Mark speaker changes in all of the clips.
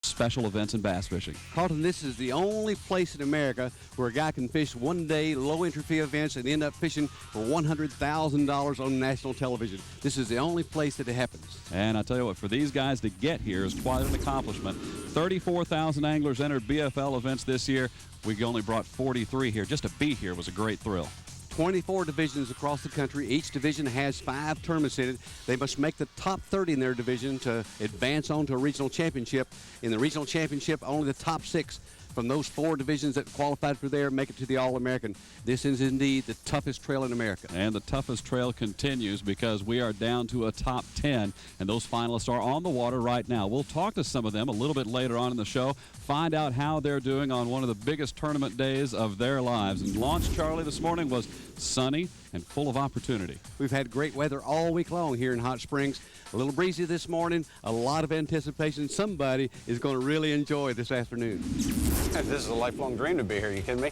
Speaker 1: special events in bass fishing.
Speaker 2: Carlton, this is the only place in America where a guy can fish one-day low-entry fee events and end up fishing for $100,000 on national television. This is the only place that it happens.
Speaker 1: And I tell you what, for these guys to get here is quite an accomplishment. 34,000 anglers entered BFL events this year. We only brought 43 here. Just to be here was a great thrill.
Speaker 2: 24 divisions across the country. Each division has 5 tournaments in it. They must make the top 30 in their division to advance on to a regional championship. In the regional championship, only the top 6 from those 4 divisions that qualified for there make it to the All American. This is indeed the toughest trail in America.
Speaker 1: And the toughest trail continues because we are down to a top 10, and those finalists are on the water right now. We'll talk to some of them a little bit later on in the show, find out how they're doing on one of the biggest tournament days of their lives. And launch, Charlie, this morning was sunny and full of opportunity.
Speaker 2: We've had great weather all week long here in Hot Springs. A little breezy this morning, a lot of anticipation. Somebody is going to really enjoy this afternoon.
Speaker 3: This is a lifelong dream to be here, you kidding me?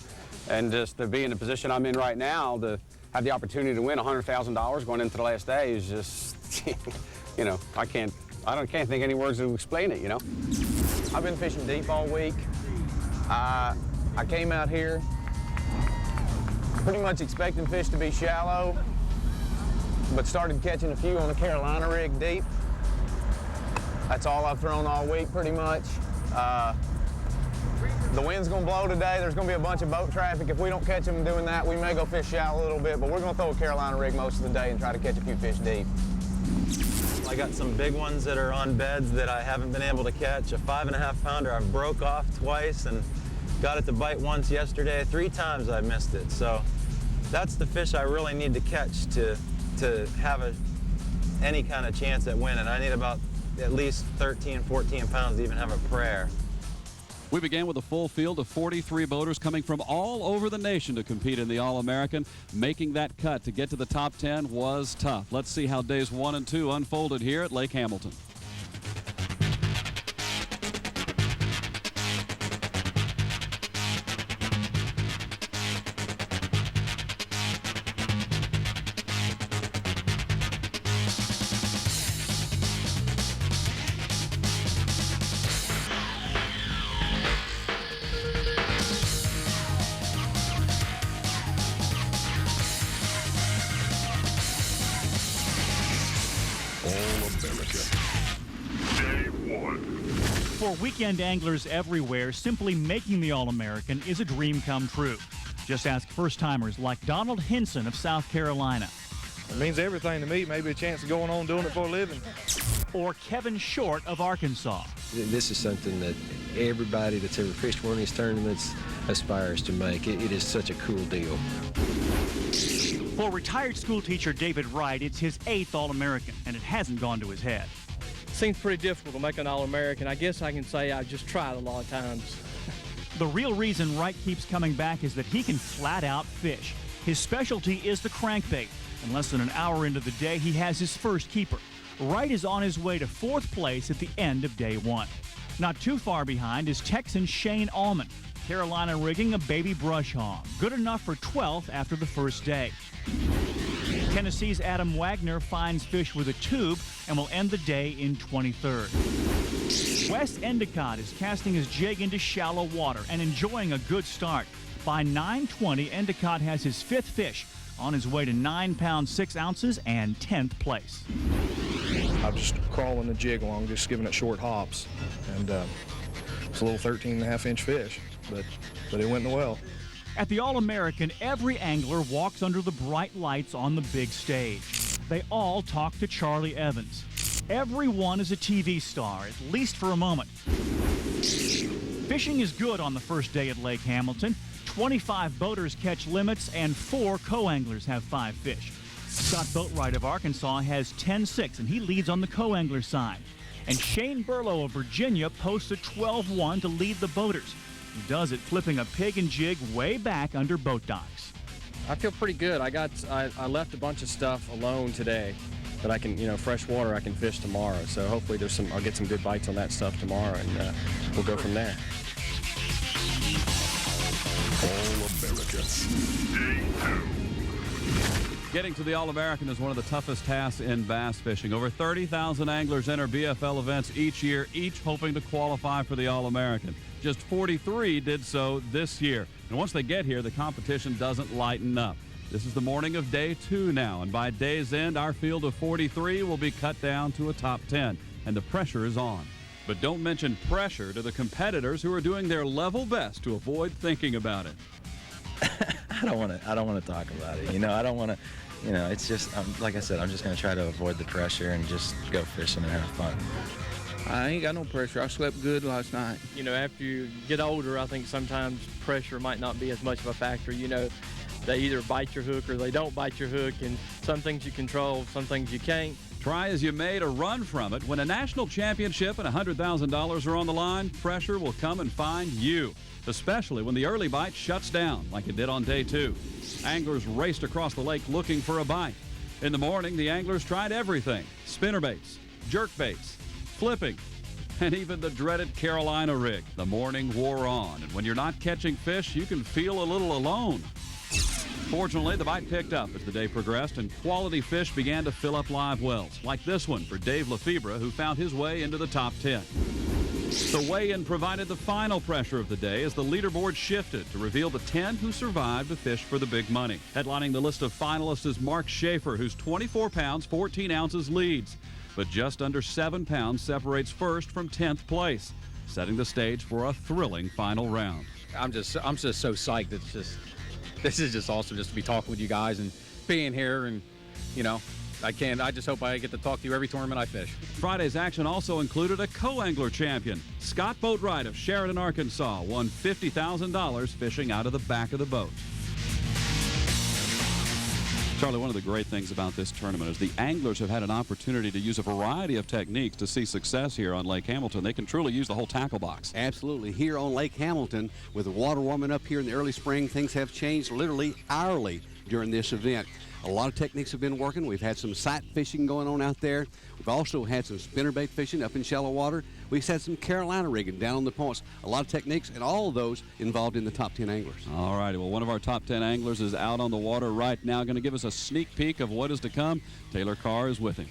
Speaker 3: And just to be in the position I'm in right now, to have the opportunity to win $100,000 going into the last day is just, you know, I can't think any words to explain it, you know?
Speaker 4: I've been fishing deep all week. I came out here pretty much expecting fish to be shallow, but started catching a few on the Carolina rig deep. That's all I've thrown all week pretty much. The wind's gonna blow today. There's gonna be a bunch of boat traffic. If we don't catch them doing that, we may go fish shallow a little bit, but we're gonna throw a Carolina rig most of the day and try to catch a few fish deep.
Speaker 5: I got some big ones that are on beds that I haven't been able to catch. A 5.5 pounder I've broke off twice and got it to bite once yesterday. 3 times I missed it. So that's the fish I really need to catch to have any kind of chance at winning. I need about at least 13, 14 pounds to even have a prayer.
Speaker 1: We began with a full field of 43 boaters coming from all over the nation to compete in the All-American. Making that cut to get to the top 10 was tough. Let's see how days 1 and 2 unfolded here at Lake Hamilton.
Speaker 6: For weekend anglers everywhere, simply making the All-American is a dream come true. Just ask first-timers like Donald Hinson of South Carolina.
Speaker 7: It means everything to me, maybe a chance of going on doing it for a living.
Speaker 6: Or Kevin Short of Arkansas.
Speaker 8: This is something that everybody that's ever fished one of these tournaments aspires to make. It is such a cool deal.
Speaker 6: For retired school teacher David Wright, it's his 8th All-American, and it hasn't gone to his head.
Speaker 9: Seems pretty difficult to make an All-American. I guess I can say I've just tried a lot of times.
Speaker 6: The real reason Wright keeps coming back is that he can flat out fish. His specialty is the crankbait. In less than an hour into the day, he has his first keeper. Wright is on his way to 4th place at the end of day 1. Not too far behind is Texan Shane Allman, Carolina rigging a baby brush hog, good enough for 12th after the first day. Tennessee's Adam Wagner finds fish with a tube and will end the day in 23rd. Wes Endicott is casting his jig into shallow water and enjoying a good start. By 9:20, Endicott has his 5th fish, on his way to 9 pounds 6 ounces and 10th place.
Speaker 7: I'm just crawling the jig along, just giving it short hops, and it's a little 13.5-inch fish, but it went in the well.
Speaker 6: At the All-American, every angler walks under the bright lights on the big stage. They all talk to Charlie Evans. Everyone is a TV star, at least for a moment. Fishing is good on the first day at Lake Hamilton. 25 boaters catch limits, and 4 co-anglers have 5 fish. Scott Boatwright of Arkansas has 10-6, and he leads on the co-angler side. And Shane Burlow of Virginia posts a 12-1 to lead the boaters. He does it flipping a pig and jig way back under boat docks.
Speaker 10: I feel pretty good. I left a bunch of stuff alone today that I can, fresh water I can fish tomorrow. So hopefully I'll get some good bites on that stuff tomorrow, and we'll go from there.
Speaker 11: All American. Day 2.
Speaker 1: Getting to the All-American is one of the toughest tasks in bass fishing. Over 30,000 anglers enter BFL events each year, each hoping to qualify for the All-American. Just 43 did so this year. And once they get here, the competition doesn't lighten up. This is the morning of day 2 now, and by day's end, our field of 43 will be cut down to a top 10, and the pressure is on. But don't mention pressure to the competitors who are doing their level best to avoid thinking about it.
Speaker 11: I don't want to talk about it. I don't want to. It's just like I said. I'm just going to try to avoid the pressure and just go fishing and have fun.
Speaker 12: I ain't got no pressure. I slept good last night.
Speaker 9: After you get older, I think sometimes pressure might not be as much of a factor. They either bite your hook or they don't bite your hook, and some things you control, some things you can't.
Speaker 1: Try as you may to run from it. When a national championship and $100,000 are on the line, pressure will come and find you, especially when the early bite shuts down like it did on day 2. Anglers raced across the lake looking for a bite. In the morning, the anglers tried everything: spinnerbaits, jerkbaits, flipping, and even the dreaded Carolina rig. The morning wore on, and when you're not catching fish, you can feel a little alone. Fortunately, the bite picked up as the day progressed, and quality fish began to fill up live wells, like this one for Dave Lefebvre, who found his way into the top 10. The weigh-in provided the final pressure of the day as the leaderboard shifted to reveal the 10 who survived to fish for the big money. Headlining the list of finalists is Mark Schaefer, whose 24 pounds, 14 ounces leads, but just under 7 pounds separates first from 10th place, setting the stage for a thrilling final round.
Speaker 13: I'm just so psyched. This is just awesome just to be talking with you guys and being here, and I just hope I get to talk to you every tournament I fish.
Speaker 1: Friday's action also included a co-angler champion. Scott Boatwright of Sheridan, Arkansas won $50,000 fishing out of the back of the boat. Charlie, one of the great things about this tournament is the anglers have had an opportunity to use a variety of techniques to see success here on Lake Hamilton. They can truly use the whole tackle box.
Speaker 2: Absolutely. Here on Lake Hamilton, with the water warming up here in the early spring, things have changed literally hourly during this event. A lot of techniques have been working. We've had some sight fishing going on out there. We've also had some spinnerbait fishing up in shallow water. We've had some Carolina rigging down on the points. A lot of techniques, and all of those involved in the top 10 anglers.
Speaker 1: All righty. Well, one of our top 10 anglers is out on the water right now, going to give us a sneak peek of what is to come. Taylor Carr is with him.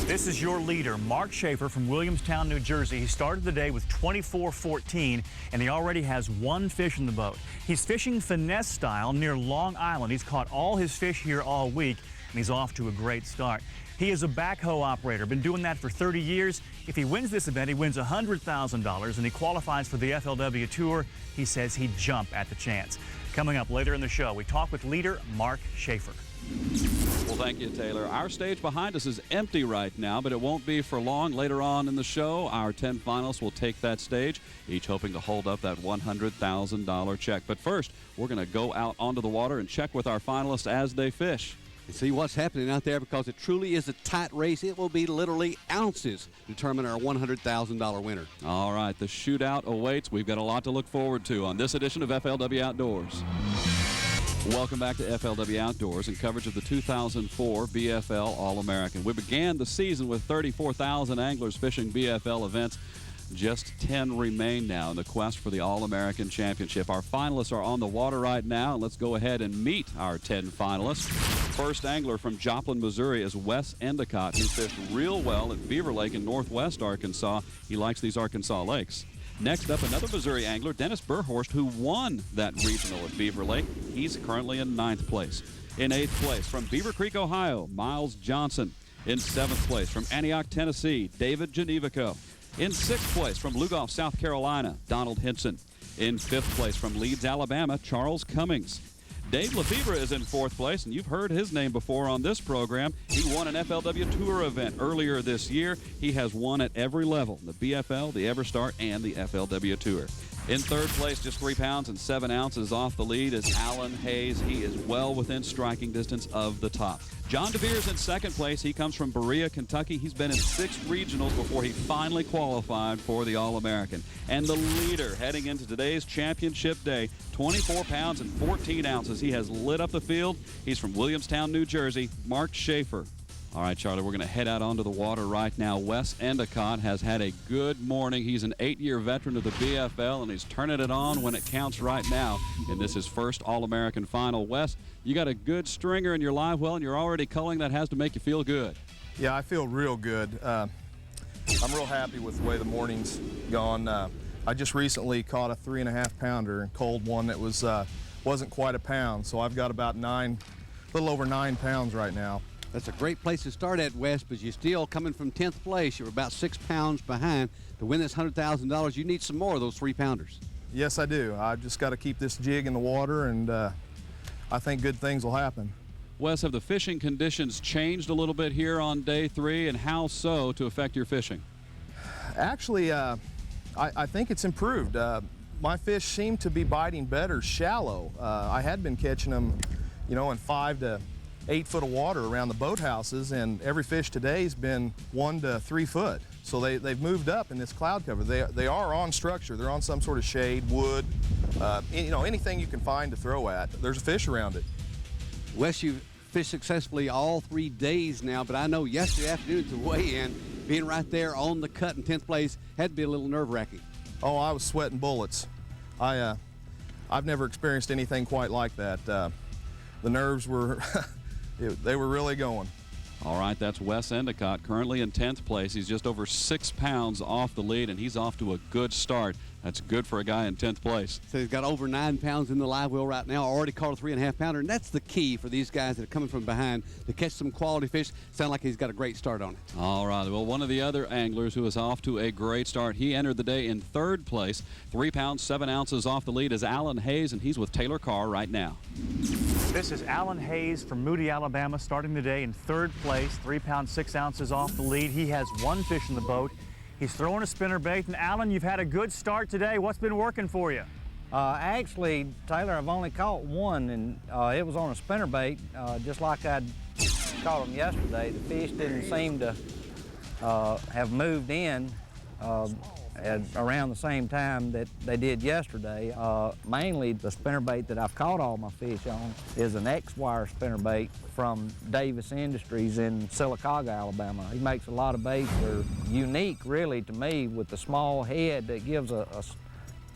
Speaker 6: This is your leader, Mark Schaefer from Williamstown, New Jersey. He started the day with 24-14, and he already has 1 fish in the boat. He's fishing finesse style near Long Island. He's caught all his fish here all week, and he's off to a great start. He is a backhoe operator, been doing that for 30 years. If he wins this event, he wins $100,000, and he qualifies for the FLW Tour. He says he'd jump at the chance. Coming up later in the show, we talk with leader Mark Schaefer.
Speaker 1: Well, thank you, Taylor. Our stage behind us is empty right now, but it won't be for long. Later on in the show, our 10 finalists will take that stage, each hoping to hold up that $100,000 check. But first, we're going to go out onto the water and check with our finalists as they fish.
Speaker 2: And see what's happening out there, because it truly is a tight race. It will be literally ounces to determine our $100,000 winner.
Speaker 1: All right, the shootout awaits. We've got a lot to look forward to on this edition of FLW Outdoors. Welcome back to FLW Outdoors and coverage of the 2004 BFL All American. We began the season with 34,000 anglers fishing BFL events. Just 10 remain now in the quest for the All American Championship. Our finalists are on the water right now, and let's go ahead and meet our 10 finalists. First angler from Joplin, Missouri is Wes Endicott, who fished real well at Beaver Lake in northwest Arkansas. He likes these Arkansas lakes. Next up, another Missouri angler, Dennis Burhorst, who won that regional at Beaver Lake. He's currently in 9th place. In 8th place, from Beaver Creek, Ohio, Miles Johnson. In 7th place, from Antioch, Tennessee, David Genevico. In 6th place, from Lugoff, South Carolina, Donald Hinson. In 5th place, from Leeds, Alabama, Charles Cummings. Dave Lefebvre is in 4th place, and you've heard his name before on this program. He won an FLW Tour event earlier this year. He has won at every level, the BFL, the Everstar, and the FLW Tour. In 3rd place, just 3 pounds and 7 ounces off the lead, is Alan Hayes. He is well within striking distance of the top. John DeVere's in 2nd place. He comes from Berea, Kentucky. He's been in 6 regionals before he finally qualified for the All-American. And the leader heading into today's championship day, 24 pounds and 14 ounces. He has lit up the field. He's from Williamstown, New Jersey, Mark Schaefer. All right, Charlie, we're going to head out onto the water right now. Wes Endicott has had a good morning. He's an 8-year veteran of the BFL, and he's turning it on when it counts right now. And this is first All-American final. Wes, you got a good stringer in your live well, and you're already culling. That has to make you feel good.
Speaker 7: Yeah, I feel real good. I'm real happy with the way the morning's gone. I just recently caught a 3.5 pounder and culled one that wasn't quite a pound, so I've got about a little over 9 pounds right now.
Speaker 2: That's a great place to start at, Wes, but you're still coming from 10th place. You're about 6 pounds behind. To win this $100,000, you need some more of those 3-pounders.
Speaker 7: Yes, I do. I've just got to keep this jig in the water, and I think good things will happen.
Speaker 1: Wes, have the fishing conditions changed a little bit here on day 3, and how so to affect your fishing?
Speaker 7: Actually, I think it's improved. My fish seem to be biting better shallow. I had been catching them, in 5 to 8 foot of water around the boathouses, and every fish today's been 1 to 3 foot. So they've moved up in this cloud cover. They are on structure. They're on some sort of shade, wood, anything you can find to throw at. There's a fish around it.
Speaker 2: Wes, you've fished successfully all 3 days now, but I know yesterday afternoon to weigh in, being right there on the cut in 10th place had to be a little nerve-wracking.
Speaker 7: Oh, I was sweating bullets. I've never experienced anything quite like that. The nerves were, they were really going.
Speaker 1: All right, that's Wes Endicott, currently in 10th place. He's just over 6 pounds off the lead, and he's off to a good start. That's good for a guy in 10th place.
Speaker 2: So he's got over 9 pounds in the live well right now, already caught a 3.5 pounder, and that's the key for these guys that are coming from behind to catch some quality fish. Sound like he's got a great start on it.
Speaker 1: All right, well, one of the other anglers who is off to a great start, he entered the day in 3rd place. 3 pounds, 7 ounces off the lead is Alan Hayes, and he's with Taylor Carr right now.
Speaker 6: This is Alan Hayes from Moody, Alabama, starting the day in 3rd place, 3 pounds, 6 ounces off the lead. He has 1 fish in the boat. He's throwing a spinnerbait. And Alan, you've had a good start today. What's been working for you?
Speaker 14: Actually, Taylor, I've only caught 1, and it was on a spinnerbait, just like I'd caught them yesterday. The fish didn't seem to have moved in at around the same time that they did yesterday. Mainly the spinnerbait that I've caught all my fish on is an X-wire spinnerbait from Davis Industries in Sylacauga, Alabama. He makes a lot of baits that are unique, really, to me, with the small head that gives a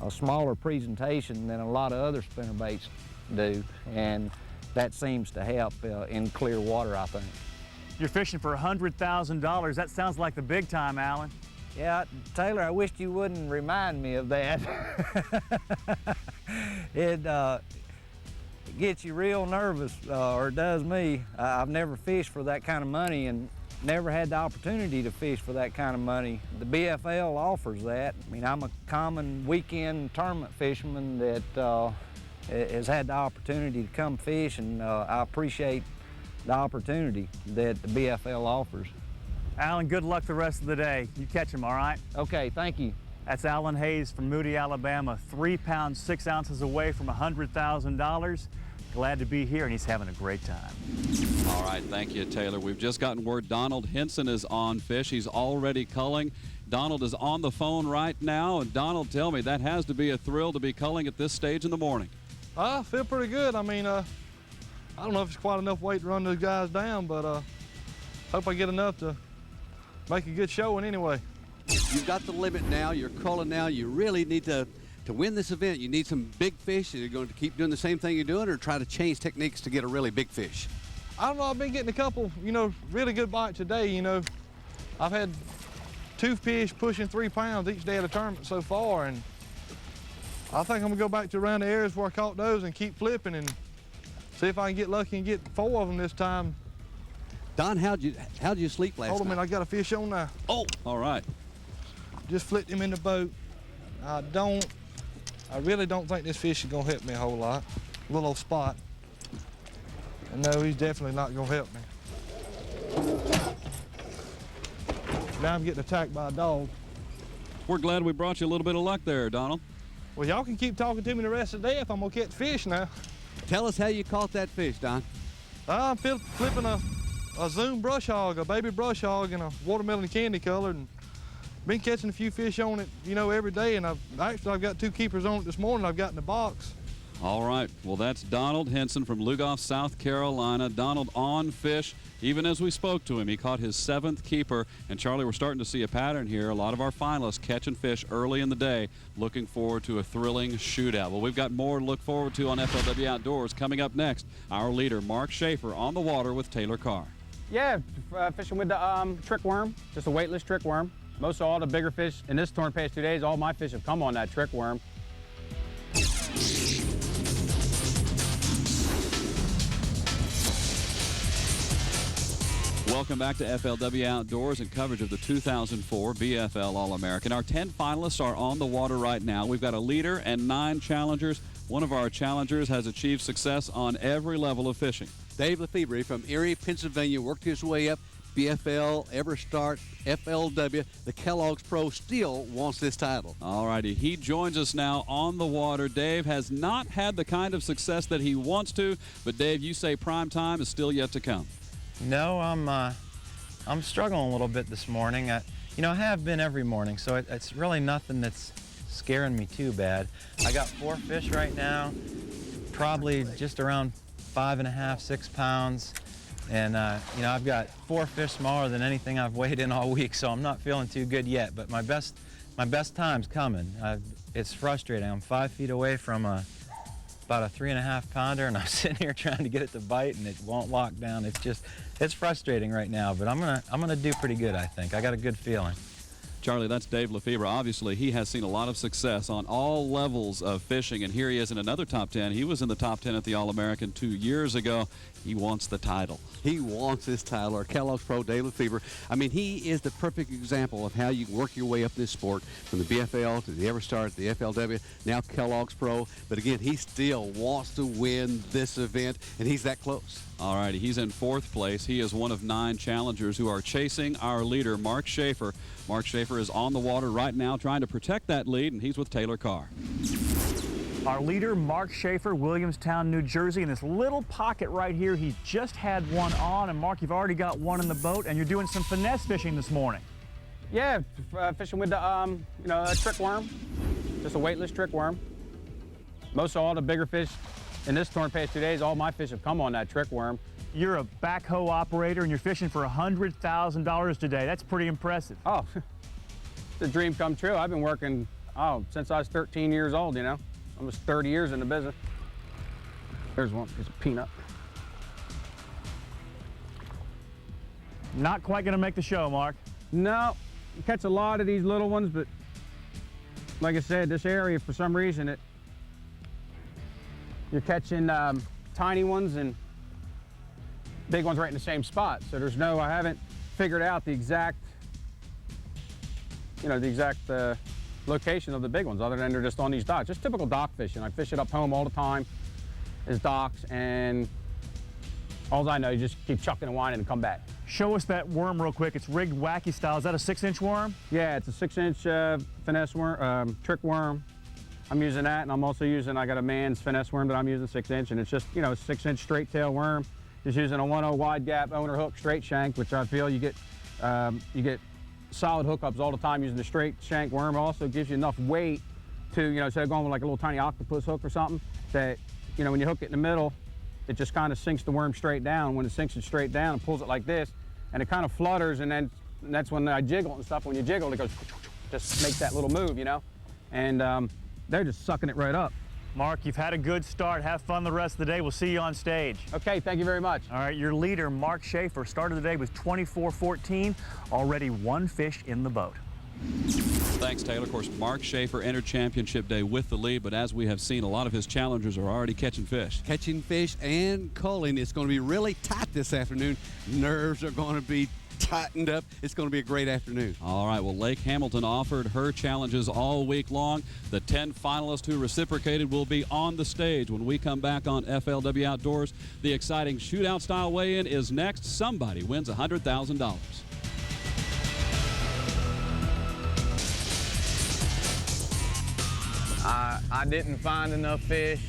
Speaker 14: smaller presentation than a lot of other spinnerbaits do, and that seems to help in clear water, I think.
Speaker 6: You're fishing for $100,000. That sounds like the big time, Alan.
Speaker 14: Yeah, Taylor, I wished you wouldn't remind me of that. It gets you real nervous, or it does me. I've never fished for that kind of money and never had the opportunity to fish for that kind of money. The BFL offers that. I mean, I'm a common weekend tournament fisherman that has had the opportunity to come fish, and I appreciate the opportunity that the BFL offers.
Speaker 6: Alan, good luck the rest of the day. You catch him, all right?
Speaker 14: Okay, thank you.
Speaker 6: That's Alan Hayes from Moody, Alabama, 3 pounds, 6 ounces away from $100,000. Glad to be here, and he's having a great time.
Speaker 1: All right, thank you, Taylor. We've just gotten word Donald Henson is on fish. He's already culling. Donald is on the phone right now, and Donald, tell me, that has to be a thrill to be culling at this stage in the morning.
Speaker 15: I feel pretty good. I mean, I don't know if it's quite enough weight to run those guys down, but hope I get enough to make a good showing anyway.
Speaker 2: You've got the limit now. You're culling now. You really need to win this event. You need some big fish. Are you going to keep doing the same thing you're doing, or try to change techniques to get a really big fish?
Speaker 15: I don't know. I've been getting a couple, really good bites today. I've had 2 fish pushing 3 pounds each day of the tournament so far, and I think I'm gonna go back to around the areas where I caught those and keep flipping and see if I can get lucky and get 4 of them this time.
Speaker 2: Don, how'd you sleep last night?
Speaker 15: Hold on a minute, I got a fish on now.
Speaker 2: Oh,
Speaker 1: all right.
Speaker 15: Just flipped him in the boat. I really don't think this fish is gonna help me a whole lot. A little old spot. And no, he's definitely not gonna help me. Now I'm getting attacked by a dog.
Speaker 1: We're glad we brought you a little bit of luck there, Donald.
Speaker 15: Well, y'all can keep talking to me the rest of the day if I'm gonna catch fish now.
Speaker 2: Tell us how you caught that fish, Don.
Speaker 15: I'm flipping a Zoom brush hog, a baby brush hog in a watermelon candy color, and been catching a few fish on it, every day, and I've got 2 keepers on it this morning I've got in the box.
Speaker 1: All right, well, that's Donald Henson from Lugoff, South Carolina. Donald on fish Even as we spoke to him, he caught his 7th keeper. And Charlie, we're starting to see a pattern here. A lot of our finalists catching fish early in the day, looking forward to a thrilling shootout. Well, we've got more to look forward to on FLW Outdoors. Coming up next, our leader, Mark Schaefer, on the water with Taylor Carr.
Speaker 3: Yeah, fishing with the trick worm, just a weightless trick worm. Most of all the bigger fish in this tournament past 2 days, all my fish have come on that trick worm.
Speaker 1: Welcome back to FLW Outdoors and coverage of the 2004 BFL All American. Our 10 finalists are on the water right now. We've got a leader and 9 challengers. One of our challengers has achieved success on every level of fishing.
Speaker 2: Dave Lefebvre from Erie, Pennsylvania, worked his way up. BFL, Everstart, FLW. The Kellogg's Pro still wants this title.
Speaker 1: All righty. He joins us now on the water. Dave has not had the kind of success that he wants to, but Dave, you say prime time is still yet to come.
Speaker 5: No, I'm struggling a little bit this morning. I have been every morning, so it's really nothing that's scaring me too bad. I got 4 fish right now, probably just around 5.5, 6 pounds. And, I've got 4 fish smaller than anything I've weighed in all week, so I'm not feeling too good yet. But my best time's coming. It's frustrating. I'm 5 feet away from about a 3.5 pounder, and I'm sitting here trying to get it to bite, and it won't lock down. It's frustrating right now, but I'm gonna do pretty good, I think. I got a good feeling.
Speaker 1: Charlie, that's Dave Lefebvre. Obviously, he has seen a lot of success on all levels of fishing, and here he is in another top 10. He was in the top 10 at the All-American 2 years ago. He wants the title.
Speaker 2: He wants this title. Our Kellogg's Pro, Dave Lefebvre. I mean, he is the perfect example of how you work your way up this sport, from the BFL to the Everstart, the FLW, now Kellogg's Pro. But again, he still wants to win this event, and he's that close.
Speaker 1: All righty, he's in 4th place. He is one of 9 challengers who are chasing our leader, Mark Schaefer. Mark Schaefer is on the water right now trying to protect that lead, and he's with Taylor Carr.
Speaker 6: Our leader, Mark Schaefer, Williamstown, New Jersey. In this little pocket right here, he's just had one on. And Mark, you've already got one in the boat, and you're doing some finesse fishing this morning.
Speaker 3: Yeah, fishing with the a trick worm, just a weightless trick worm. Most of all the bigger fish in this tournament past 2 days, all my fish have come on that trick worm.
Speaker 6: You're a backhoe operator, and you're fishing for $100,000 today. That's pretty impressive.
Speaker 3: Oh, it's a dream come true. I've been working, since I was 13 years old, Almost 30 years in the business. There's one, it's a peanut.
Speaker 6: Not quite gonna make the show, Mark.
Speaker 3: No, you catch a lot of these little ones, but like I said, this area, for some reason, you're catching tiny ones and big ones right in the same spot. So I haven't figured out the exact, location of the big ones, other than they're just on these docks. Just typical dock fishing. I fish it up home all the time, is docks, and all I know, you just keep chucking and whining and come back.
Speaker 6: Show us that worm real quick. It's rigged wacky style. Is that a 6-inch worm?
Speaker 3: Yeah, it's a 6-inch finesse worm, trick worm. I'm using that, and I'm also I got a man's finesse worm that I'm using, 6-inch, and it's just, a 6-inch straight tail worm. Just using a 1/0 wide gap owner hook straight shank, which I feel you get solid hookups all the time using the straight shank worm. It also gives you enough weight to, instead of going with like a little tiny octopus hook or something, that, when you hook it in the middle, it just kind of sinks the worm straight down. When it sinks it straight down, it pulls it like this, and it kind of flutters, and that's when I jiggle it and stuff. When you jiggle, it goes, just make that little move, and they're just sucking it right up.
Speaker 6: Mark, you've had a good start. Have fun the rest of the day. We'll see you on stage.
Speaker 3: Okay, thank you very much.
Speaker 6: All right, your leader, Mark Schaefer, started the day with 24-14, already 1 fish in the boat.
Speaker 1: Thanks, Taylor. Of course, Mark Schaefer entered championship day with the lead, but as we have seen, a lot of his challengers are already catching fish.
Speaker 2: Catching fish and culling. It's going to be really tight this afternoon. Nerves are going to be tightened up. It's going to be a great afternoon.
Speaker 1: All right, well, Lake Hamilton offered her challenges all week long. The 10 finalists who reciprocated will be on the stage when we come back on FLW Outdoors. The exciting shootout style weigh-in is next. Somebody wins $100,000.
Speaker 4: I didn't find enough fish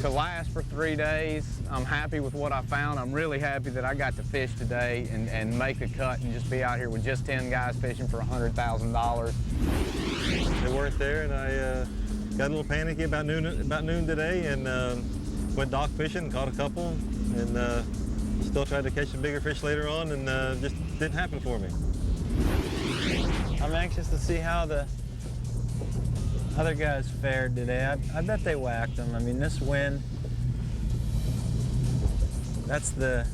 Speaker 4: to last for 3 days. I'm happy with what I found. I'm really happy that I got to fish today and make a cut and just be out here with just 10 guys fishing for $100,000.
Speaker 5: They weren't there, and I got a little panicky about noon today, and went dock fishing, caught a couple, and Still tried to catch some bigger fish later on, and just didn't happen for me. I'm anxious to see how the other guys fared today. I bet they whacked them. I mean, this wind, that's the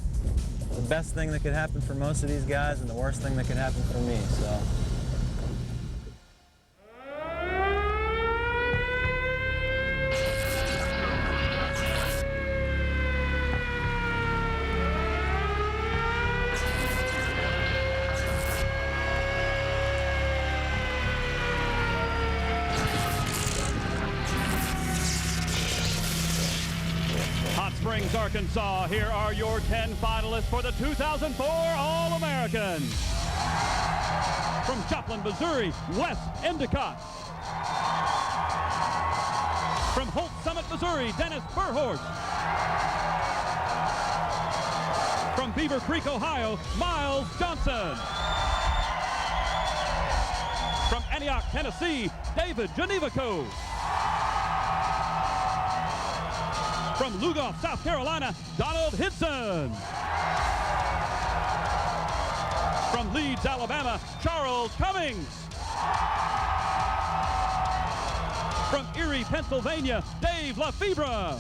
Speaker 5: best thing that could happen for most of these guys and the worst thing that could happen for me, so.
Speaker 6: Springs, Arkansas. Here are your 10 finalists for the 2004 All American. From Joplin, Missouri, Wes Endicott. From Holt Summit, Missouri, Dennis Burhorst. From Beaver Creek, Ohio, Miles Johnson. From Antioch, Tennessee, David Genevico. From Lugoff, South Carolina, Donald Hinson. From Leeds, Alabama, Charles Cummings. From Erie, Pennsylvania, Dave Lefebvre.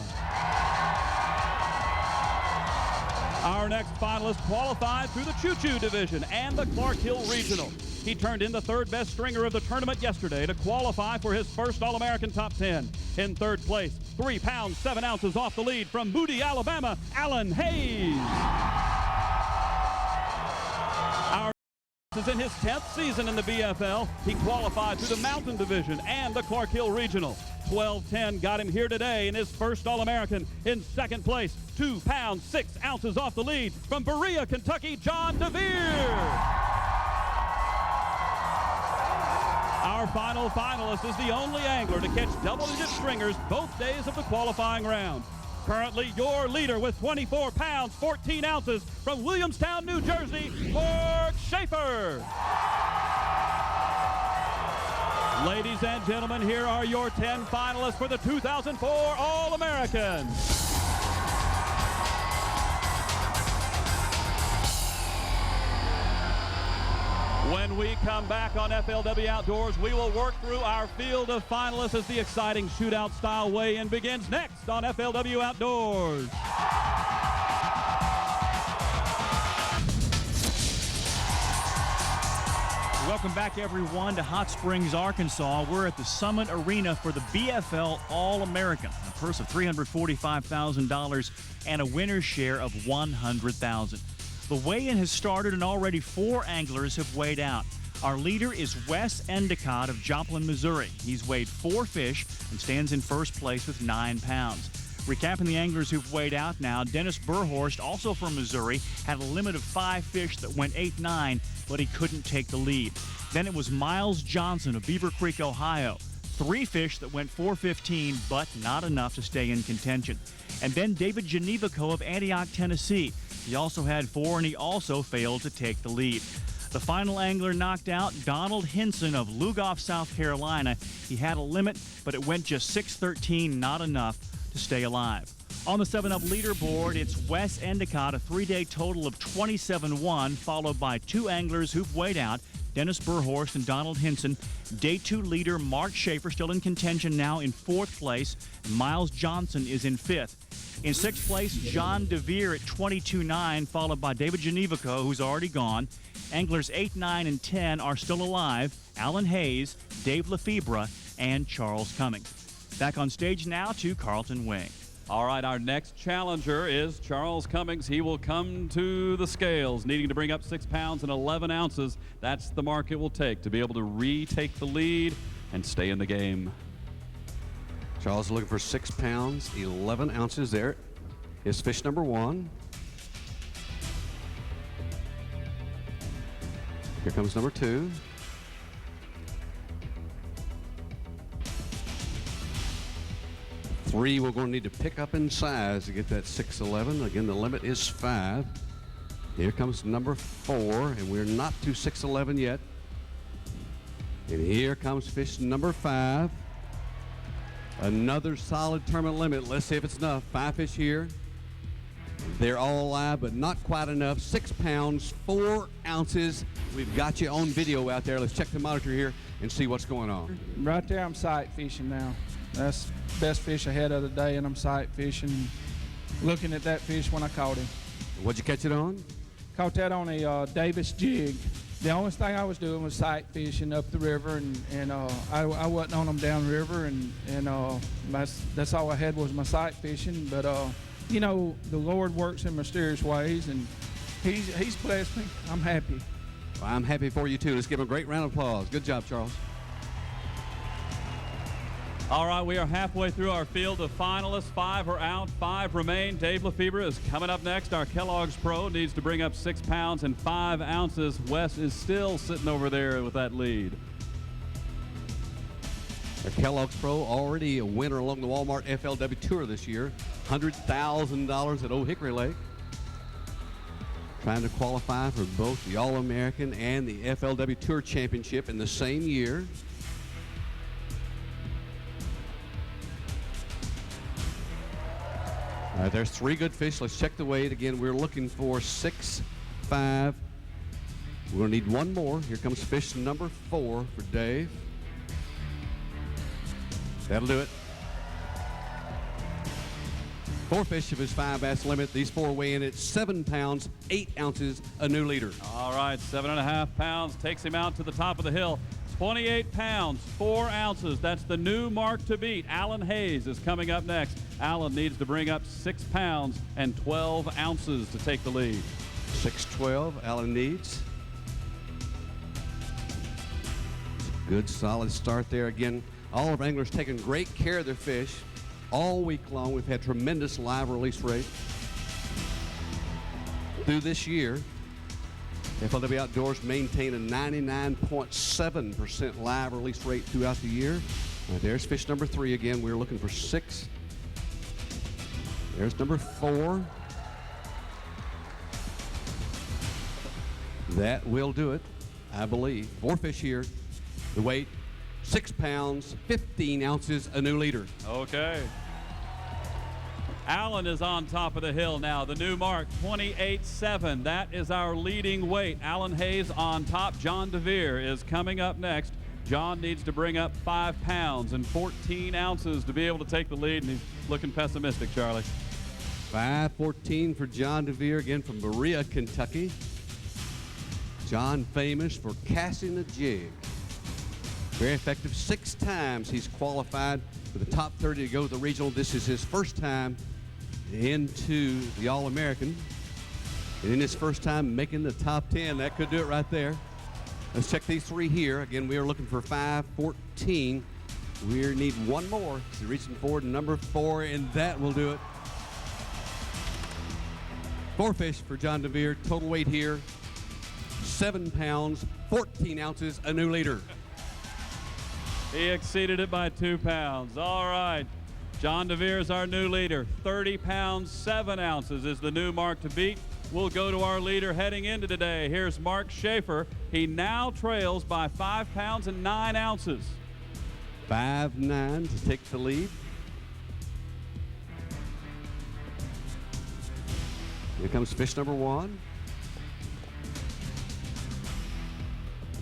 Speaker 6: Our next finalist qualified through the Choo-Choo Division and the Clark Hill Regional. He turned in the third best stringer of the tournament yesterday to qualify for his first All-American top 10. In third place, 3 pounds, 7 ounces off the lead from Moody, Alabama, Alan Hayes. Our is in his 10th season in the BFL. He qualified through the Mountain Division and the Clark Hill Regional. 12-10 got him here today in his first All-American. In second place, 2 pounds, 6 ounces off the lead from Berea, Kentucky, John DeVere. Our final finalist is the only angler to catch double-digit stringers both days of the qualifying round. Currently your leader with 24 pounds, 14 ounces from Williamstown, New Jersey, Mark Schaefer. Ladies and gentlemen, here are your 10 finalists for the 2004 All-American. When we come back on FLW Outdoors, we will work through our field of finalists as the exciting shootout style weigh-in begins next on FLW Outdoors. Welcome back, everyone, to Hot Springs, Arkansas. We're at the Summit Arena for the BFL All American, a purse of $345,000 and a winner's share of $100,000. The weigh-in has started and already 4 anglers have weighed out. Our leader is Wes Endicott of Joplin, Missouri. He's weighed 4 fish and stands in first place with 9 pounds. Recapping the anglers who've weighed out now, Dennis Burhorst, also from Missouri, had a limit of 5 fish that went 8-9, but he couldn't take the lead. Then it was Miles Johnson of Beaver Creek, Ohio. 3 fish that went 4-15, but not enough to stay in contention. And then David Genevico of Antioch, Tennessee. He also had 4, and he also failed to take the lead. The final angler knocked out, Donald Hinson of Lugoff, South Carolina. He had a limit, but it went just 6-13, not enough to stay alive. On the 7-Up leaderboard, it's Wes Endicott, a 3-day total of 27-1, followed by 2 anglers who've weighed out, Dennis Burhorst and Donald Hinson. Day 2 leader Mark Schaefer still in contention now in 4th place. And Miles Johnson is in 5th. In 6th place, John DeVere at 22-9, followed by David Genevico, who's already gone. Anglers 8, 9, and 10 are still alive. Alan Hayes, Dave Lefebvre, and Charles Cummings. Back on stage now to Carlton Wing.
Speaker 1: All right, our next challenger is Charles Cummings. He will come to the scales, needing to bring up 6 pounds and 11 ounces. That's the mark it will take to be able to retake the lead and stay in the game.
Speaker 2: Charles is looking for 6 pounds, 11 ounces. There is fish number 1. Here comes number 2. Three, we're going to need to pick up in size to get that 6'11". Again, the limit is 5. Here comes number 4, and we're not to 6'11" yet. And here comes fish number 5. Another solid tournament limit. Let's see if it's enough. 5 fish here. They're all alive, but not quite enough. 6 pounds, 4 ounces. We've got you on video out there. Let's check the monitor here and see what's going on.
Speaker 12: Right there, I'm sight fishing now. That's the best fish I had of the day, and I'm sight fishing, looking at that fish when I caught him.
Speaker 2: What'd you catch it on? Caught
Speaker 12: that on a Davis jig. The only thing I was doing was sight fishing up the river, and I wasn't on them downriver, and that's all I had was my sight fishing. But you know, the Lord works in mysterious ways, and He's blessed me. I'm happy.
Speaker 2: Well, I'm happy for you too. Let's give him a great round of applause. Good job, Charles.
Speaker 1: All right, we are halfway through our field of finalists. 5 are out, 5 remain. Dave Lefebvre is coming up next. Our Kellogg's Pro needs to bring up 6 pounds and 5 ounces. Wes is still sitting over there with that lead.
Speaker 2: Our Kellogg's Pro already a winner along the Walmart FLW Tour this year. $100,000 at Old Hickory Lake. Trying to qualify for both the All American and the FLW Tour Championship in the same year. All right, there's 3 good fish. Let's check the weight. Again, we're looking for 6, 5. We're going to need 1 more. Here comes fish number 4 for Dave. That'll do it. 4 fish of his 5 bass limit. These 4 weigh in at 7 pounds, 8 ounces, a new leader.
Speaker 1: All right, 7.5 pounds takes him out to the top of the hill. 28 pounds, 4 ounces. That's the new mark to beat. Alan Hayes is coming up next. Alan needs to bring up 6 pounds and 12 ounces to take the lead.
Speaker 2: 6'12", Alan needs. Good solid start there. Again, all of our anglers taking great care of their fish all week long. We've had tremendous live release rate through this year. FLW Outdoors maintain a 99.7% live release rate throughout the year. There's fish number 3 again. We're looking for 6. There's number 4. That will do it, I believe. 4 fish here. The weight, 6 pounds, 15 ounces, a new leader.
Speaker 1: Okay. Allen is on top of the hill now. The new mark, 28.7. That is our leading weight. Alan Hayes on top. John DeVere is coming up next. John needs to bring up 5 pounds and 14 ounces to be able to take the lead, and he's looking pessimistic, Charlie.
Speaker 2: 5:14 for John DeVere, again from Berea, Kentucky. John famous for casting a jig. Very effective. 6 times he's qualified for the top 30 to go to the regional. This is his first time into the All American. And in his first time making the top 10, that could do it right there. Let's check these 3 here. Again, we are looking for 5:14. We need 1 more. So reaching forward to number 4, and that will do it. 4 fish for John DeVere. Total weight here, 7 pounds, 14 ounces, a new leader.
Speaker 1: He exceeded it by 2 pounds. All right. John DeVere is our new leader. 30 pounds, 7 ounces is the new mark to beat. We'll go to our leader heading into today. Here's Mark Schaefer. He now trails by 5 pounds and 9 ounces.
Speaker 2: 5'9" to take the lead. Here comes fish number 1.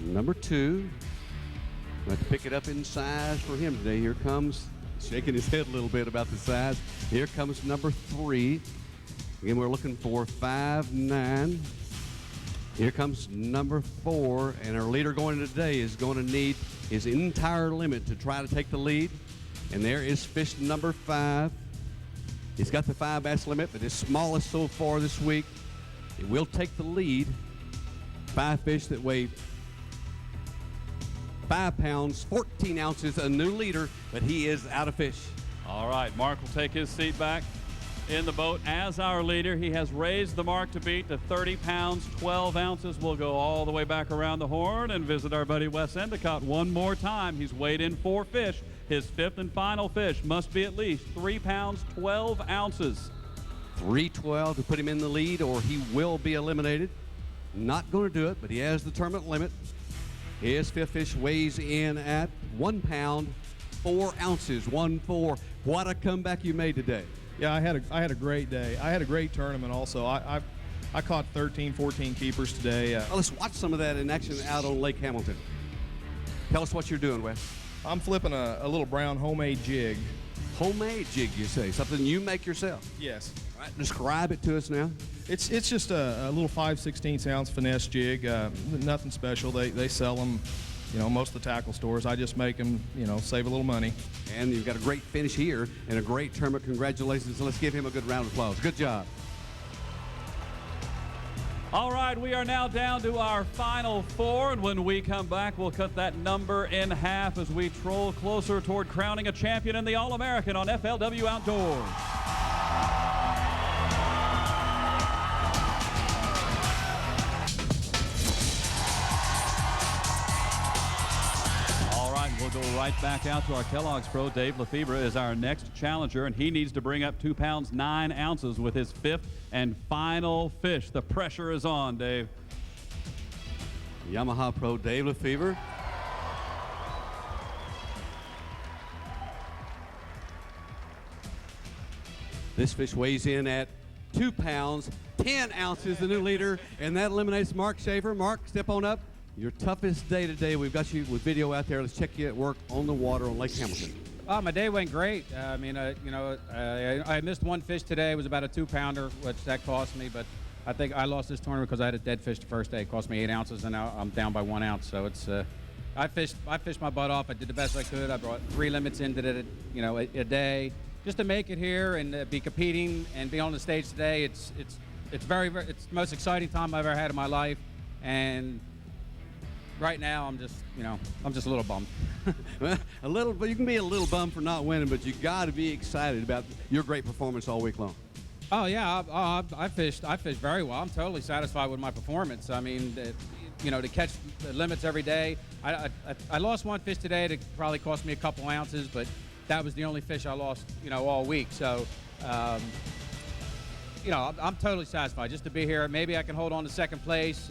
Speaker 2: Number 2. I have to pick it up in size for him today. Here comes, shaking his head a little bit about the size. Here comes number 3. Again, we're looking for 5'9". Here comes number 4, and our leader going today is going to need his entire limit to try to take the lead. And there is fish number 5. He's got the 5 bass limit, but his smallest so far this week. It will take the lead. 5 fish that weigh 5 pounds, 14 ounces, a new leader, but he is out of fish.
Speaker 1: All right, Mark will take his seat back in the boat as our leader. He has raised the mark to beat to 30 pounds, 12 ounces. We'll go all the way back around the horn and visit our buddy Wes Endicott one more time. He's weighed in 4 fish. His 5th and final fish must be at least 3 pounds, 12 ounces.
Speaker 2: 312 to put him in the lead, or he will be eliminated. Not going to do it, but he has the tournament limit. His 5th fish weighs in at 1 pound, 4 ounces, 1-4. What a comeback you made today.
Speaker 7: Yeah, I had a great day. I had a great tournament also. I caught 13, 14 keepers today.
Speaker 2: Well, let's watch some of that in action out on Lake Hamilton. Tell us what you're doing, Wes.
Speaker 7: I'm flipping a little brown homemade jig.
Speaker 2: Homemade jig, you say? Something you make yourself?
Speaker 7: Yes.
Speaker 2: All right, describe it to us now.
Speaker 7: It's just a little 5/16 ounce finesse jig. Nothing special. They sell them, most of the tackle stores. I just make them, save a little money.
Speaker 2: And you've got a great finish here and a great tournament. Congratulations. Let's give him a good round of applause. Good job.
Speaker 1: All right, we are now down to our final four, and when we come back, we'll cut that number in half as we troll closer toward crowning a champion in the All American on FLW Outdoors. We'll go right back out to our Kellogg's Pro. Dave Lefebvre is our next challenger, and he needs to bring up 2 pounds 9 ounces with his 5th and final fish. The pressure is on, Dave.
Speaker 2: Yamaha Pro Dave Lefebvre. This fish weighs in at 2 pounds 10 ounces, the new leader, and that eliminates Mark Schaefer. Mark, step on up. Your toughest day today. We've got you with video out there. Let's check you at work on the water on Lake Hamilton.
Speaker 13: My day went great. I missed one fish today. It was about a 2-pounder, which that cost me. But I think I lost this tournament because I had a dead fish the first day. It cost me 8 ounces, and now I'm down by 1 ounce. So it's I fished my butt off. I did the best I could. I brought 3 limits into it, a day, just to make it here and be competing and be on the stage today. It's the most exciting time I've ever had in my life, and right now, I'm just a little bummed.
Speaker 2: Well, but you can be a little bummed for not winning, but you got to be excited about your great performance all week long.
Speaker 13: Oh yeah, I fished very well. I'm totally satisfied with my performance. I mean, to catch the limits every day. I lost one fish today that probably cost me a couple ounces, but that was the only fish I lost, all week. So, I'm totally satisfied just to be here. Maybe I can hold on to second place.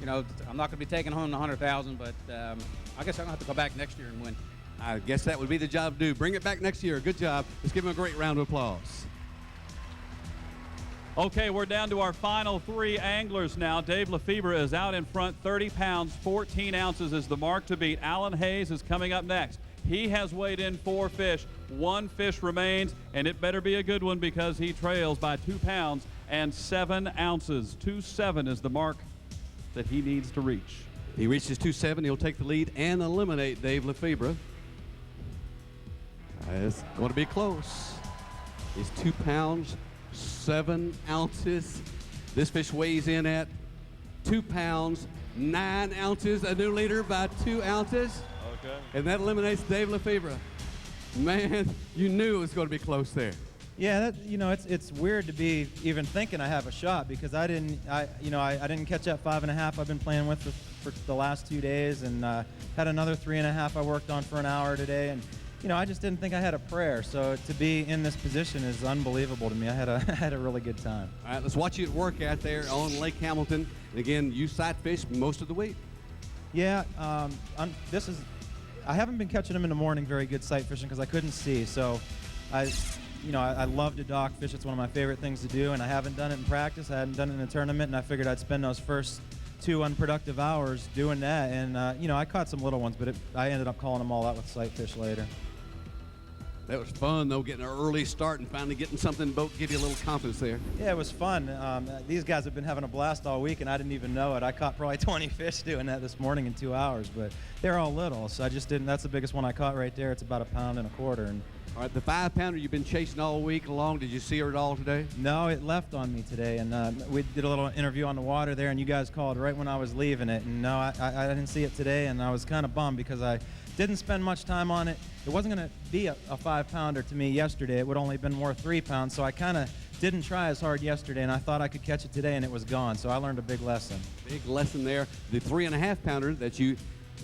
Speaker 13: I'm not going to be taking home the 100,000, but I guess I'm going to have to go back next year and win.
Speaker 2: I guess that would be the job to do. Bring it back next year. Good job. Let's give him a great round of applause.
Speaker 1: Okay, we're down to our final 3 anglers now. Dave Lefebvre is out in front. 30 pounds, 14 ounces is the mark to beat. Alan Hayes is coming up next. He has weighed in 4 fish. 1 fish remains, and it better be a good one because he trails by 2 pounds and 7 ounces. 2.7 is the mark that he needs to reach.
Speaker 2: He reaches 2.7, he'll take the lead and eliminate Dave Lefebvre. It's going to be close. He's 2 pounds, 7 ounces. This fish weighs in at 2 pounds, 9 ounces, a new leader by 2 ounces.
Speaker 1: Okay.
Speaker 2: And that eliminates Dave Lefebvre. Man, you knew it was going to be close there.
Speaker 16: Yeah, it's weird to be even thinking I have a shot because I didn't catch that 5.5 I've been playing with for the last 2 days, and had another 3.5 I worked on for an hour today, and I just didn't think I had a prayer. So to be in this position is unbelievable to me. I had a really good time.
Speaker 2: All right, let's watch you at work out there on Lake Hamilton. And again, you sight fish most of the week.
Speaker 16: Yeah, I haven't been catching them in the morning very good sight fishing because I couldn't see. So I love to dock fish. It's one of my favorite things to do, and I haven't done it in practice. I hadn't done it in a tournament, and I figured I'd spend those first 2 unproductive hours doing that. And, I caught some little ones, but I ended up calling them all out with sight fish later.
Speaker 2: That was fun, though, getting an early start and finally getting something in the boat, give you a little confidence there.
Speaker 16: Yeah, it was fun. These guys have been having a blast all week, and I didn't even know it. I caught probably 20 fish doing that this morning in 2 hours, but they're all little, so I just didn't. That's the biggest one I caught right there. It's about 1.25 pounds. And
Speaker 2: all right, the 5-pounder you've been chasing all week long, did you see her at all today?
Speaker 16: No, it left on me today, and we did a little interview on the water there, and you guys called right when I was leaving it, and no, I didn't see it today, and I was kind of bummed because I didn't spend much time on it. It wasn't going to be a 5-pounder to me yesterday. It would only have been more 3 pounds, so I kind of didn't try as hard yesterday, and I thought I could catch it today, and it was gone, so I learned a big lesson.
Speaker 2: Big lesson there. The 3.5-pounder that you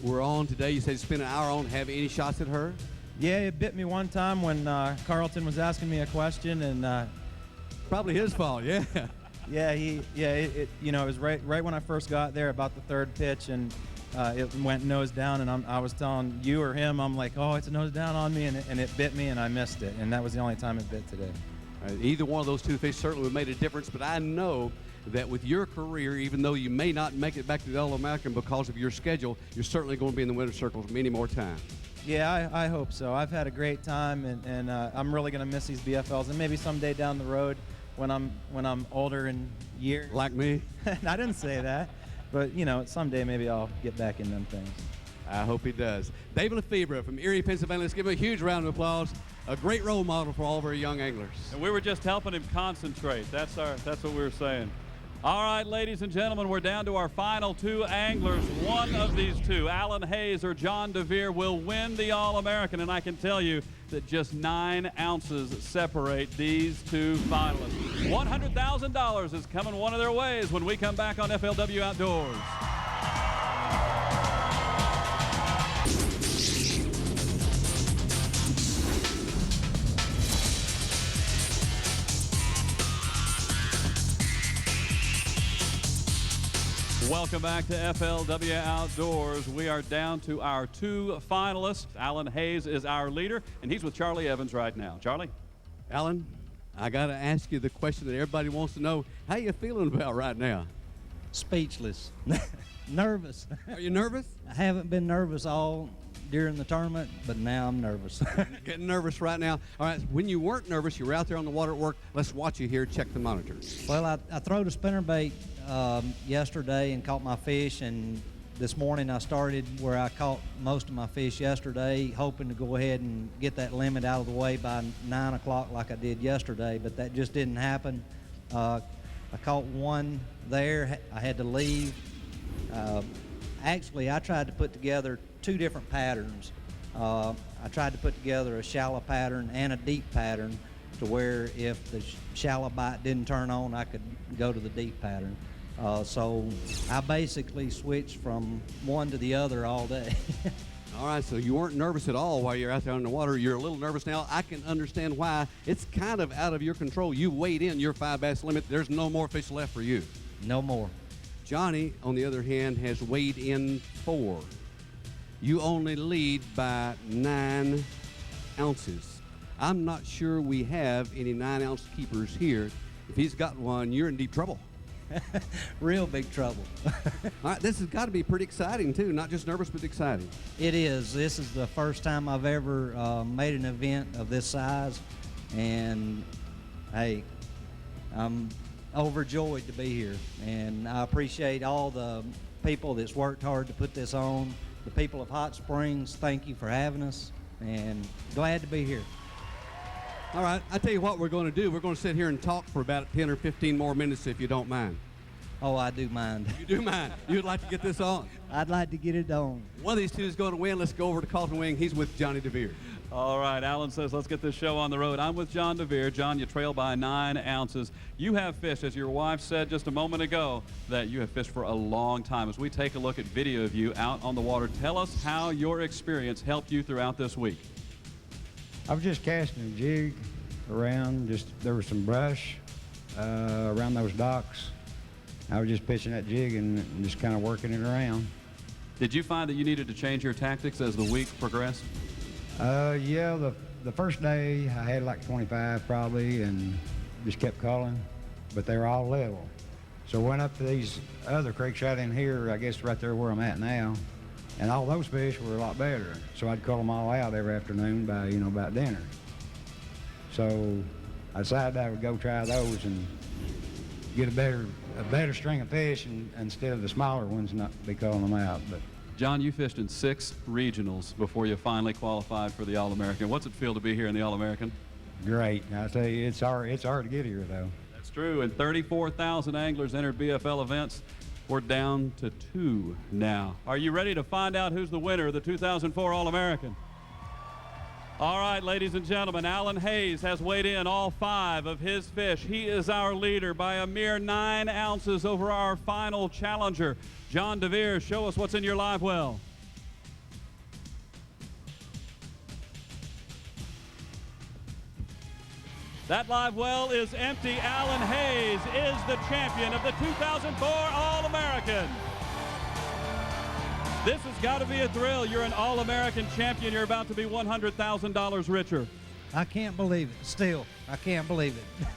Speaker 2: were on today, you said you spent an hour on. Have any shots at her?
Speaker 16: Yeah, it bit me one time when Carlton was asking me a question, and
Speaker 2: probably his fault. Yeah.
Speaker 16: Yeah, it was right when I first got there, about the 3rd pitch, and it went nose down, and I was telling you or him, I'm like, oh, it's a nose down on me, and it bit me, and I missed it, and that was the only time it bit today.
Speaker 2: Either one of those two fish certainly would have made a difference, but I know that with your career, even though you may not make it back to the All American because of your schedule, you're certainly going to be in the winner's circles many more times.
Speaker 16: Yeah, I hope so. I've had a great time, and I'm really going to miss these BFLs, and maybe someday down the road when I'm older in years.
Speaker 2: Like me?
Speaker 16: I didn't say that, but you know, someday maybe I'll get back in them things.
Speaker 2: I hope he does. David Lefebvre from Erie, Pennsylvania. Let's give him a huge round of applause. A great role model for all of our young anglers.
Speaker 1: And we were just helping him concentrate. That's what we were saying. All right, ladies and gentlemen, we're down to our final two anglers. One of these two, Alan Hayes or John DeVere, will win the All-American, and I can tell you that just 9 ounces separate these two finalists. $100,000 is coming one of their ways when we come back on FLW Outdoors. Welcome back to FLW Outdoors. We are down to our 2 finalists. Alan Hayes is our leader, and he's with Charlie Evans right now. Charlie?
Speaker 2: Alan, I got to ask you the question that everybody wants to know. How you feeling about right now?
Speaker 14: Speechless. Nervous.
Speaker 2: Are you nervous?
Speaker 14: I haven't been nervous all during the tournament, but now I'm nervous.
Speaker 2: Getting nervous right now. All right, when you weren't nervous, you were out there on the water at work. Let's watch you here. Check the monitor.
Speaker 14: Well, I throwed a spinnerbait yesterday and caught my fish, and this morning I started where I caught most of my fish yesterday, hoping to go ahead and get that limit out of the way by 9 o'clock like I did yesterday, but that just didn't happen. I caught one there. I had to leave. Actually, I tried to put together 2 different patterns. I tried to put together a shallow pattern and a deep pattern to where if the shallow bite didn't turn on, I could go to the deep pattern. So I basically switched from one to the other all day.
Speaker 2: All right, so you weren't nervous at all while you're out there on the water. You're a little nervous now. I can understand why. It's kind of out of your control. You weighed in your 5 bass limit. There's no more fish left for you.
Speaker 14: No more.
Speaker 2: Johnny, on the other hand, has weighed in 4. You only lead by 9 ounces. I'm not sure we have any 9-ounce keepers here. If he's got one, you're in deep trouble.
Speaker 14: Real big trouble.
Speaker 2: All right, this has got to be pretty exciting, too. Not just nervous, but exciting.
Speaker 14: It is. This is the first time I've ever made an event of this size. And, hey, I'm overjoyed to be here. And I appreciate all the people that's worked hard to put this on. The people of Hot Springs, thank you for having us. And glad to be here.
Speaker 2: All right, I tell you what we're going to do. We're going to sit here and talk for about 10 or 15 more minutes if you don't mind.
Speaker 14: Oh, I do mind.
Speaker 2: You do mind. You'd like to get this on.
Speaker 14: I'd like to get it on.
Speaker 2: One of these two is going to win. Let's go over to Calton Wing. He's with Johnny DeVere.
Speaker 1: All right, Alan says let's get this show on the road. I'm with John DeVere. John, you trail by 9 ounces. You have fished, as your wife said just a moment ago, that you have fished for a long time. As we take a look at video of you out on the water, tell us how your experience helped you throughout this week.
Speaker 17: I was just casting a jig around, there was some brush around those docks. I was just pitching that jig and just kind of working it around.
Speaker 1: Did you find that you needed to change your tactics as the week progressed?
Speaker 17: Yeah, the first day I had like 25 probably and just kept calling, but they were all level. So I went up to these other creeks right in here, I guess right there where I'm at now, and all those fish were a lot better. So I'd call them all out every afternoon by, about dinner. So I decided I would go try those and get a better string of fish instead of the smaller ones, not be calling them out. But
Speaker 1: John, you fished in 6 regionals before you finally qualified for the All-American. What's it feel to be here in the All-American?
Speaker 17: Great. I tell you, it's hard to get here, though.
Speaker 1: That's true, and 34,000 anglers entered BFL events. We're down to 2 now. Are you ready to find out who's the winner of the 2004 All-American? All right, ladies and gentlemen, Alan Hayes has weighed in all 5 of his fish. He is our leader by a mere 9 ounces over our final challenger. John DeVere, show us what's in your live well. That live well is empty. Alan Hayes is the champion of the 2004 All-American. This has got to be a thrill. You're an All-American champion. You're about to be $100,000 richer.
Speaker 18: I can't believe it. Still, I can't believe it.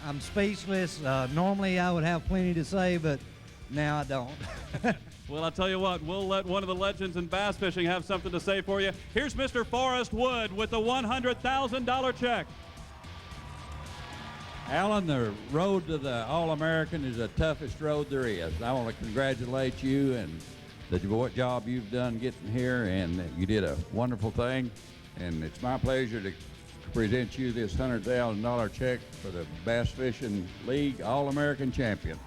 Speaker 18: I'm speechless. Normally I would have plenty to say, but now I don't.
Speaker 1: Well, I'll tell you what, we'll let one of the legends in bass fishing have something to say for you. Here's Mr. Forrest Wood with the $100,000 check.
Speaker 19: Alan, the road to the All American is the toughest road there is. I want to congratulate you and what job you've done getting here, and you did a wonderful thing. And it's my pleasure to present you this $100,000 check for the Bass Fishing League All American champion.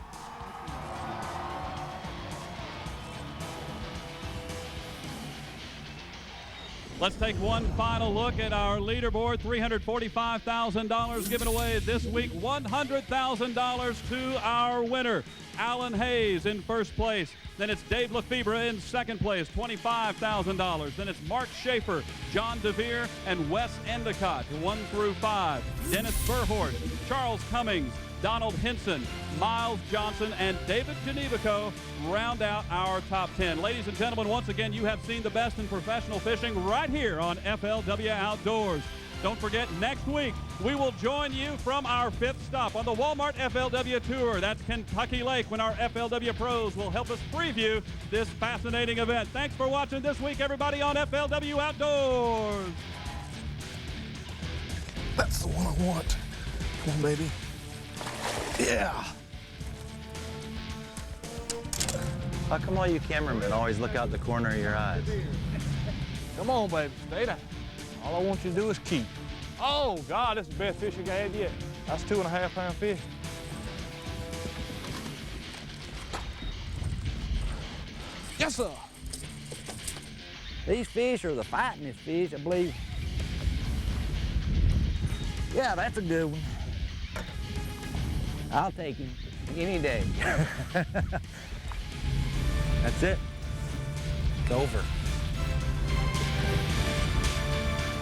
Speaker 1: Let's take one final look at our leaderboard. $345,000 given away this week. $100,000 to our winner, Alan Hayes, in first place. Then it's Dave Lefebvre in second place, $25,000. Then it's Mark Schaefer, John DeVere, and Wes Endicott, 1 through 5. Dennis Burhort, Charles Cummings, Donald Henson, Miles Johnson, and David Genevico round out our top 10. Ladies and gentlemen, once again, you have seen the best in professional fishing right here on FLW Outdoors. Don't forget, next week, we will join you from our 5th stop on the Walmart FLW Tour. That's Kentucky Lake, when our FLW pros will help us preview this fascinating event. Thanks for watching this week, everybody, on FLW Outdoors.
Speaker 7: That's the one I want. Come on, baby. Yeah.
Speaker 5: How come all you cameramen always look out the corner of your eyes?
Speaker 15: Come on, baby, stay down. All I want you to do is keep. Oh, God, that's the best fish I had yet. That's 2.5 pound fish. Yes, sir.
Speaker 14: These fish are the fightingest fish, I believe. Yeah, that's a good one. I'll take him any day. That's it. It's over.